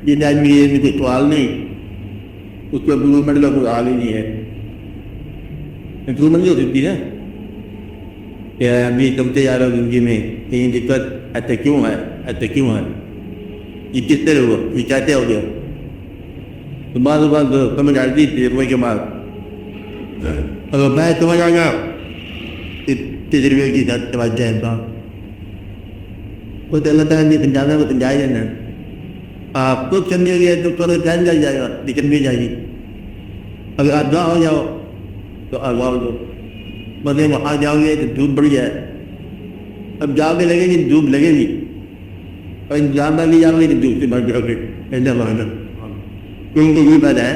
جن آدمی میں کوئی سوال نہیں اس کو امپروومنٹ کا کوئی حال ہی نہیں ہے. امپروومنٹ نہیں ہو سکتی نا کہ ابھی چلتے جا رہا ہوں زندگی میں کہیں دقت ایسا کیوں ہے ایسا کیوں ہے یہ کس طرح ہوا یہ کیسے ہو گیا. تو بعض بات سمجھ آتی تھی وہی کے بعد اگر میں سمجھ آ گیا تجربے کی توجہ انسان وہ تو اللہ تعالیٰ نے سمجھانا وہ سمجھایا جانا. آپ خود سمجھے گے تو تھوڑا ٹائم لگ جائے گا لیکن بھی جائے گی. اگر آپ گاہ ہو جاؤ تو اغوا ہو جاؤ مطلب وہاں جاؤ گے تو دھوپ بڑھ جائے. اب جاؤ گے لگے گی دھوپ لگے گی اور انتظام میں بھی جاؤ گے تو دھوپ سے بڑھ جاؤ گے. ایسا بہت کیونکہ یہ بات ہے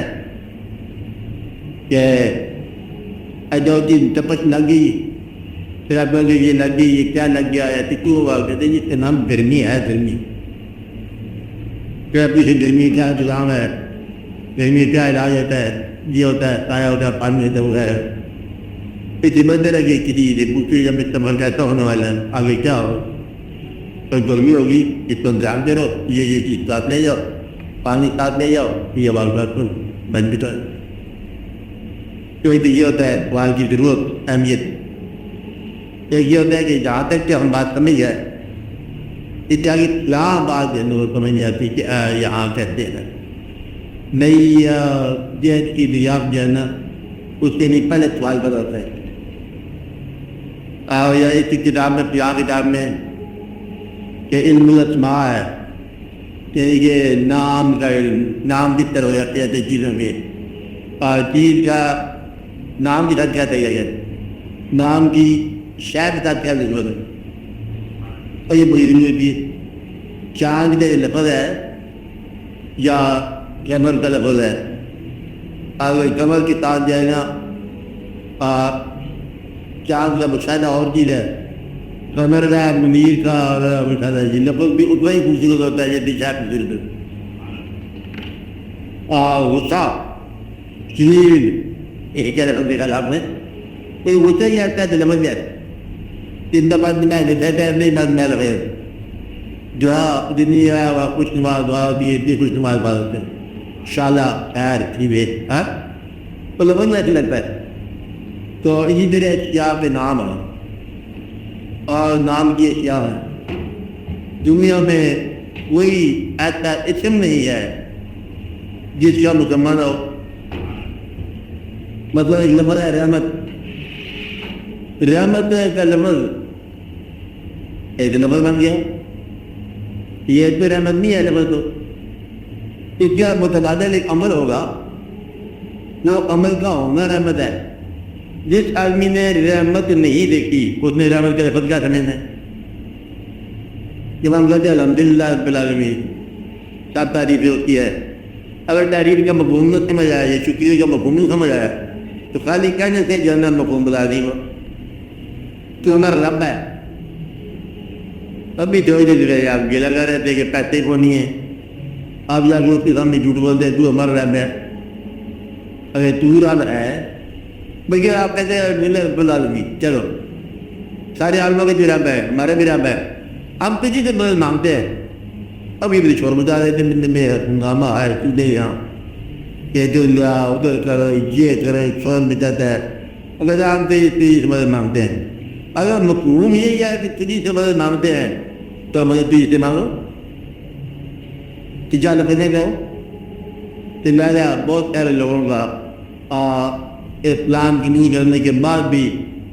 کہ ایسا چیز تپس لگ گئی پھر آپ بولے یہ لگ گئی یہ کیا لگ گیا ہے تو کیوں ہوا کہتے ہیں جس کا نام گرمی ہے. گرمی کیا پیچھے گرمی کیا انتظام ہے گرمی کیا علاج ہوتا ہے یہ ہوتا ہے سایہ ہوتا ہے پانی ہوتا ہے وغیرہ. اس بندے لگے کسی سے پوچھے جب استعمال کیسا ہونے والا ہے آگے کیا ہو تو گرمی ہوگی اس کو دھیان دے رہو یہ چیز ساتھ لے جاؤ پانی ساتھ لے جاؤ یہ بات بن بھی تو ہے. یہ ہوتا ہے وہاں کی ضرورت اہمیت. ایک یہ ہوتا ہے کہ جہاں تک کہ ہم بات سمجھ گئے اس طرح کی کیا بات ہے لوگ سمجھ نہیں آتی کہ یہاں کہتے ہیں نئی جیت کی دریافت جو ہے نا اس کے لیے پہلے سوال پیدا ہوتا ہے. یا اس کتاب میں کتاب میں کہ علم الاسماء ہے کہ یہ نام کا نام کس طرح ہو جاتے ہیں چیزوں کے چیز کا نام کے ساتھ کیا تھا نام کی شاید کے ساتھ کیا ضرورت ہے اور یہ بڑی ضروری ہوتی ہے. چاند کا لفظ ہے یا کمر کا لفظ ہے. اگر کمر کی تاج جائے نا چاند کا مشاہدہ اور چیز ہے کمر کا منیر کا مشاہدہ جی لفظ بھی اتنا ہی خوبصورت ہوتا ہے جتنی شاید خوبصورت ہے. غصہ شریر یہ کیا لفظ دیکھا آپ نے کوئی غصہ ہی آتا ہے تو لفظ بھی آتا ہے. تین دفعہ نہیں بات میں لگے دعا دنیا خوش نماز دعا ہوتی ہے اتنی خوش نماز بات ہوتے ہیں شالا خیر ٹھیک ہے تو لفظ میں ایسے لگتا ہے. تو اسی طرح اشیاء پہ نام ہے اور نام کی اشیاء ہے. دنیا میں کوئی ایسا اسم نہیں ہے جس کا مسلمان ہو. مطلب ایک لفظ ہے رحمت رحمت کا لفظ ایک لفظ بن گیا یہ تو رحمت نہیں ہے لفظ تو اس کا متبادل ایک عمل ہوگا جو عمل کا ہونا رحمت ہے. جس آدمی نے رحمت نہیں دیکھی اس نے رحمت کا لفظ کیا سمجھنا ہے. جب ہم کہتے ہیں الحمدللہ رب العالمین سب تعریفیں ہوتی ہے اگر تعریف کا مفہوم نہ سمجھ آیا یا شکریہ کا مفہوم نہیں سمجھ آیا تو خالی کہنے سے جو ہے نا مفہوم بتا دی وہ تو ہمارا رب ہے. ابھی تو رہے آپ یہ لگا رہتے کہ پیسے کو نہیں ہے آپ جا کے اس کے سامنے جھوٹ بولتے ہیں تو ہمارا رب ہے. اگر تو رب ہے بھیا آپ کہتے ہیں رب العالمین چلو سارے عالموں کے بھی رب ہے ہمارے بھی رب ہے ہم کسی سے مدد مانگتے ہیں. ابھی بھی شور بتا رہے تھے میں ہنگامہ ہے چولہے یہاں کہ جو ادھر کرو یہ کرو فون بتاتا ہے اگر ہم کسی سے مدد مانگتے ہیں. اگر مفہوم یہی ہے کہ کسی سے مدد مانگتے ہیں تو مدد تجھ سے مانگو کہ جا لگنے گئے تو میں نے بہت سارے لوگوں کا اسلام کی نیو کرنے کے بعد بھی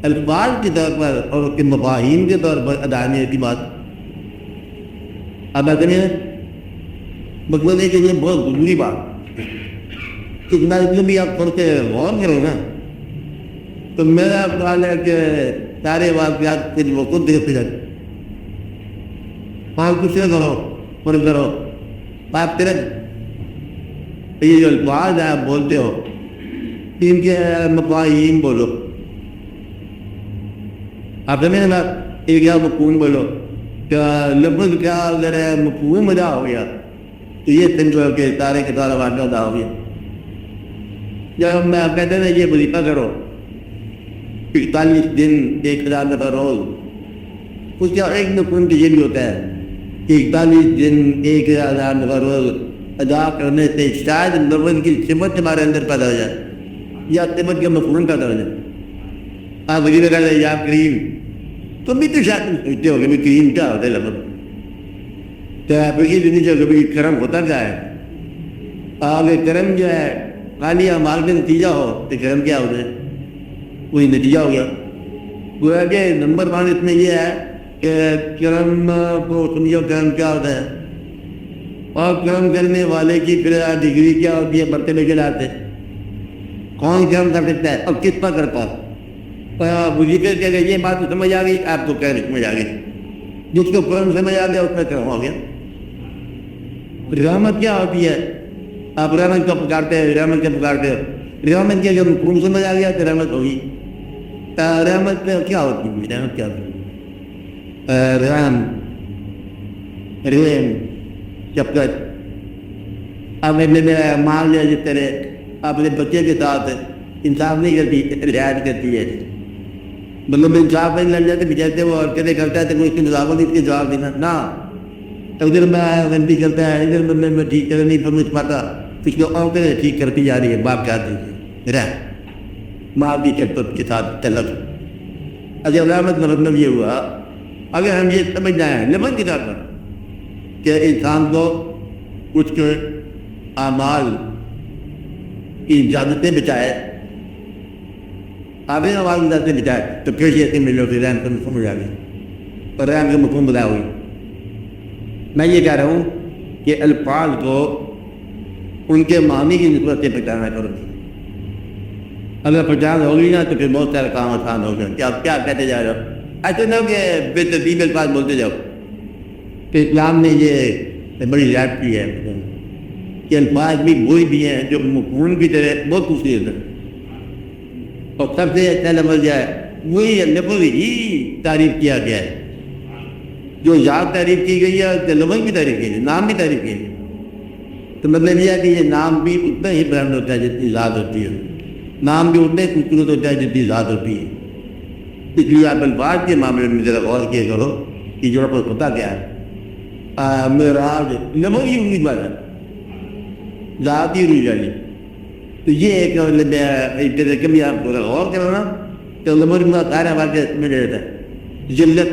الفاظ کے طور پر اور اس کے مفاہیم کے طور پر ادانے کی بات اب اگلے مطلب ہے کہ یہ بہت ضروری بات کتنا اتنے بھی آپ پڑھ کے غور کرو نا تو میرا خیال ہے کہ سارے واقعات کے وہ خود دیکھتے جاتے وہاں کچھ نہ کرو پر کرو آپ تیرے یہ جو الفاظ ہے آپ بولتے ہو ان کے مفاہیم بولو آپ سمجھے نا ایک کیا مفہوم بولو کیا لفظ کیا اگر مفہوم ادا ہو گیا تو یہ سمجھو کہ سارے کے سارا واقعہ ادا ہو گیا. جب میں کہتے تھے یہ وظیفہ کرو 41 دن 1000 دفعہ روز اس کا ایک مفہوم تو یہ بھی ہوتا ہے کہ 41 دن 1000 دفعہ روز ادا کرنے سے شاید لفظ کی سمت ہمارے اندر پیدا ہو جائے یا سمت کا مفہوم پیدا ہو جائے. آپ وزیر کہتے ہیں یا کریم، تم بھی تو شاید سوچتے ہو کہ بھی کریم کیا ہوتا ہے لفظ. تو آپ کی دنیا جو کبھی کرم ہوتا کیا ہے؟ آگے کرم جو ہے خالی اعمال کا نتیجہ ہو تو کرم کیا ہوتا ہے؟ وہی نتیجہ ہو گیا. گویا کہ نمبر 1 اس میں یہ ہے کہ کرم کو سمجھو کرم کیا ہوتا ہے، اور کرم کرنے والے کی پھر ڈگری کیا ہوتی ہے، مرتبے کے لاتے کون کرم کر سکتا ہے اور کس پر کرتا ہے. مجھے کہ یہ بات تو سمجھ آ گئی، آپ کو کرم سمجھ آ گئی. جس کو کرم سمجھ آ گیا اس میں کرم ہو گیا. رحمت کیا ہوتی ہے؟ آپ رحمت کو پکارتے ہیں، رحمت کو پکارتے ہو، رحمت کیا جب حکم سمجھ آ گیا تو رحمت ہوگی. رحمت میں کیا ہوتی ہے؟ رحمت کیا ہوتی ہے؟ رحم، رحم، شفقت. اب مان لیا جس طرح اپنے بچے کے ساتھ انصاف نہیں کرتی، رعایت کرتی ہے، مطلب انصاف نہیں لگ جاتے بچاتے وہ حرکتیں کرتا ہے تو کوئی اس کی مذاکرت اس کے جواب دینا نہ. ادھر میں غلطی کرتا ہے، ادھر میں ٹھیک کر نہیں سمجھ پاتا، کچھ لوگ عورتیں ٹھیک کرتی جا رہی ہے. باپ کیا دیجیے رہ ماں بھی شفقت کے ساتھ تلق. اچھا علامت کا مطلب یہ ہوا اگر ہم یہ سمجھ جائیں لفظ کی طرح کہ انسان کو کچھ اعمال کی اجازتیں بچائے، آگے آواز اجازتیں بچائے، تو پھر یہ ملو کہ رحم کا مفہوم ہو جائے اور رحم کا مفہوم بتا ہوئی. میں یہ کہہ رہا ہوں کہ الفاظ کو ان کے معنی کی نسبت سے پہچانا کرو. اگر پہچان ہوگی نا تو پھر بہت سارے کام آسان ہو گئے. کہ آپ کیا کہتے جا رہے ہو؟ ایسے نہ ہو کہ بے ترتیب الفاظ بولتے جاؤ. کہ اسلام نے یہ بڑی رعایت کی ہے کہ الفاظ بھی وہی بھی ہیں جو مفہوم کی طرح بہت خوبصورت ہے. اور سب سے اچھا لفظ جو ہے وہی لفظ ہی تعریف کیا گیا ہے. جو ذات تعریف کی گئی ہے تو لفظ بھی تعریف کی گئی ہے، نام بھی تعریف کی گئی ہے. تو مطلب یہ ہے کہ یہ نام بھی اتنا ہی برہم ہوتا ہے جتنی ذات ہوتی ہے، نام بھی اتنا ہی خوبصورت ہوتا ہے جتنی ذات ہوتی ہے. اس لیے آپ الفاظ کے معاملے میں ذرا غور کیا کرو کہ جو آپ کو پتہ کیا ہے. معراج لفظ ہی امید والا ہے، ذات ہی روح جانی. تو یہ ایک طرح کبھی آپ کو غور کرو نا تو لفظ میں سارا واقعہ میں رہتا ہے. ذلت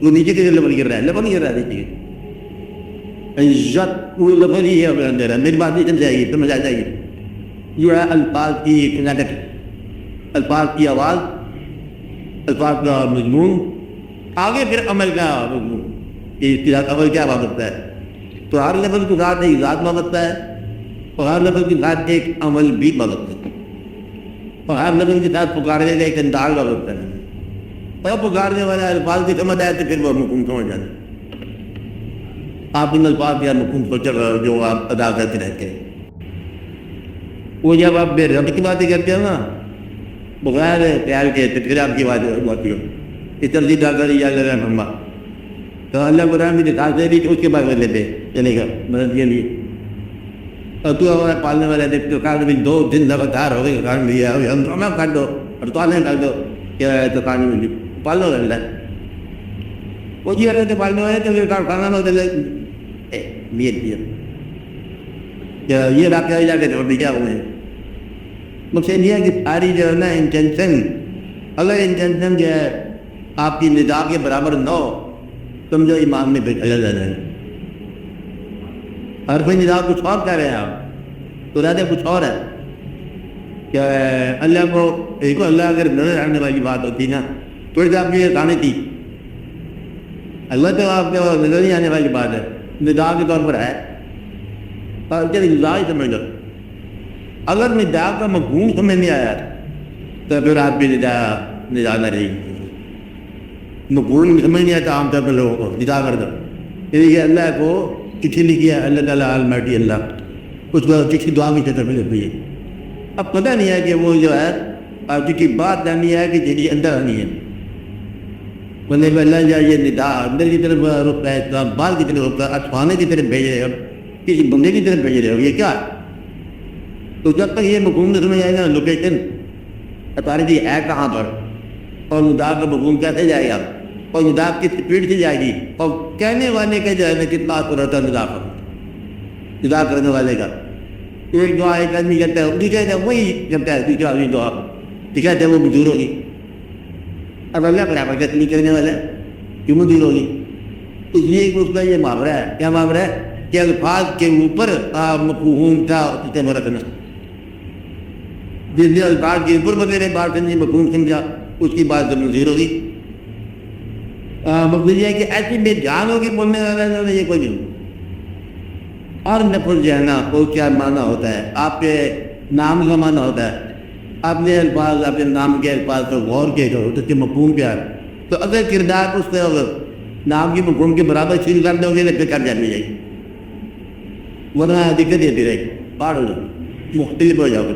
وہ نیچے کے لفظ گر رہا ہے، لفظ نہیں گر رہا ہے نیچے. عزت وہ لفظ ہی ہے اپنے اندر ہے. میری بات نہیں سمجھ جائے گی، سمجھ آ جائے گی. جو ہے الفاظ کی کنیکٹ، الفاظ کی آواز، الفاظ کا مضمون، آگے پھر عمل کا مضمون. یہ اس کے ساتھ عمل کیا وابستہ ہے؟ تو ہر لفظ کے ساتھ ایک ذات وابستہ ہے اور ہر لفظ کے ساتھ ایک عمل بھی وابستہ ہے اور ہر لفظ کے ساتھ پکارنے کا ایک انداز وابستہ ہے. اور پکارنے والا الفاظ کی سمجھ آئے تو پھر وہ مفہوم سمجھ جاتا ہے. آپ ان الفاظ یا مفہوم سوچ رہے ہو جو آپ ادا کرتے رہتے ہیں. وہ جب آپ بے رب کی باتیں کرتے ہو نا بغیر خیال کے تو پھر آپ کی بات ہوتی ہو اس ترجیح ڈال کر یا لگا ہمبا تو اللہ قرآن کی دکھا دے رہی تو اس کے بعد کر لیتے چلے گا مدد کے لیے. اور تو ہمارا پالنے والے دیکھ تو کہا بھی 2 دن لگاتار ہو گئے کام لیا ہم تو ہمیں کر دو اور تو آنے کر دو کیا ہے تو کہانی ملی پالو رہتا ہے. وہ جی رہتے پالنے والے تو پھر کھانا نہ ہوتے یہ واقعہ جا کے چھوڑ دیا ہوئے. مجھ سے یہ ہے کہ ساری جو ہے نا انٹینشن، اگر انٹینشن جو ہے آپ کی نظام کے برابر نہ ہو سمجھو ایمان میں پھر چلا جاتا ہے. ہر کوئی نظام کچھ اور کہہ رہے ہیں آپ تو رہتے کچھ اور ہے. کیا اللہ کو ایک اللہ اگر نظر آنے والی بات ہوتی نا تو آپ کی کہانی تھی. اللہ تو آپ کے نظر نہیں آنے والی بات ہے، نظام کے طور پر ہے اور نظام ہی سمجھ لو. اگر نظام کا مفہوم سمجھ نہیں آیا تو پھر آپ کی نظام نہ رہے گی. مفہوم سمجھ نہیں آتا عام طور پر لوگوں کو نظام کر دو. یہ اللہ کو چٹھی لکھی ہے اللہ تعالیٰ المائٹی اللہ، اس کو چٹھی دعا کی طرف لکھی ہے. اب پتہ نہیں ہے کہ وہ جو ہے چٹھی بات جانی ہے کہ چٹھی اندر آنی ہے. مطلب اللہ جائے یہ ندا اندر کی طرف رخ ہے، بال کی طرف رخ ہے، افوانے کی طرف بھیج رہے ہو، کسی بندے کی طرف بھیج رہے ہو، یہ کیا ہے؟ تو جب تک یہ مفہوم سمجھ آئے گا لوکیشن اتھارٹی ہے کہاں پر اور ندا کا مفہوم کیسے جائے گا اور ندا کی اسپیڈ سے جائے گی اور کہنے والے کا جو ہے نا کتنا اثر ہوتا ہے ندا پر. ادا کرنے والے کا. ایک دعا ایک آدمی کرتا ہے, دوسرا کہتا ہے وہی کرتا ہے دوسرا آدمی دعا, دکھاتا ہے وہ منظور ہوگی. اب اللہ برابر کا نہیں کرنے والا ہے, کیوں منظور ہوگی؟ اس لیے کہ اس کا یہ محاورہ ہے. کیا محاورہ ہے؟ کہ الفاظ کے اوپر مفہوم تھا اس سے مرتنا. جس نے الفاظ کے اوپر وغیرہ بات سمجھی, مفہوم سمجھا, اس کی بات تو منظور ہوگی. مقصود یہ ہے کہ ایسی بے جان ہوگی بولنے والا یہ کوئی نہیں. اور لفظ جو ہے نا وہ کیا معنی ہوتا ہے, آپ کے نام کا معنی ہوتا ہے. آپ نے الفاظ اپنے نام کے الفاظ پر غور کیا کرو تو اس کے مفہوم کیا ہے. تو اگر کردار اس سے نام کی مفہوم کے برابر شروع کر دو گے تو پھر کر جانی جائے گی, ورنہ دقت یہ رہے گی, پاڑ ہو جائے گی, مختلف ہو جاؤ گے.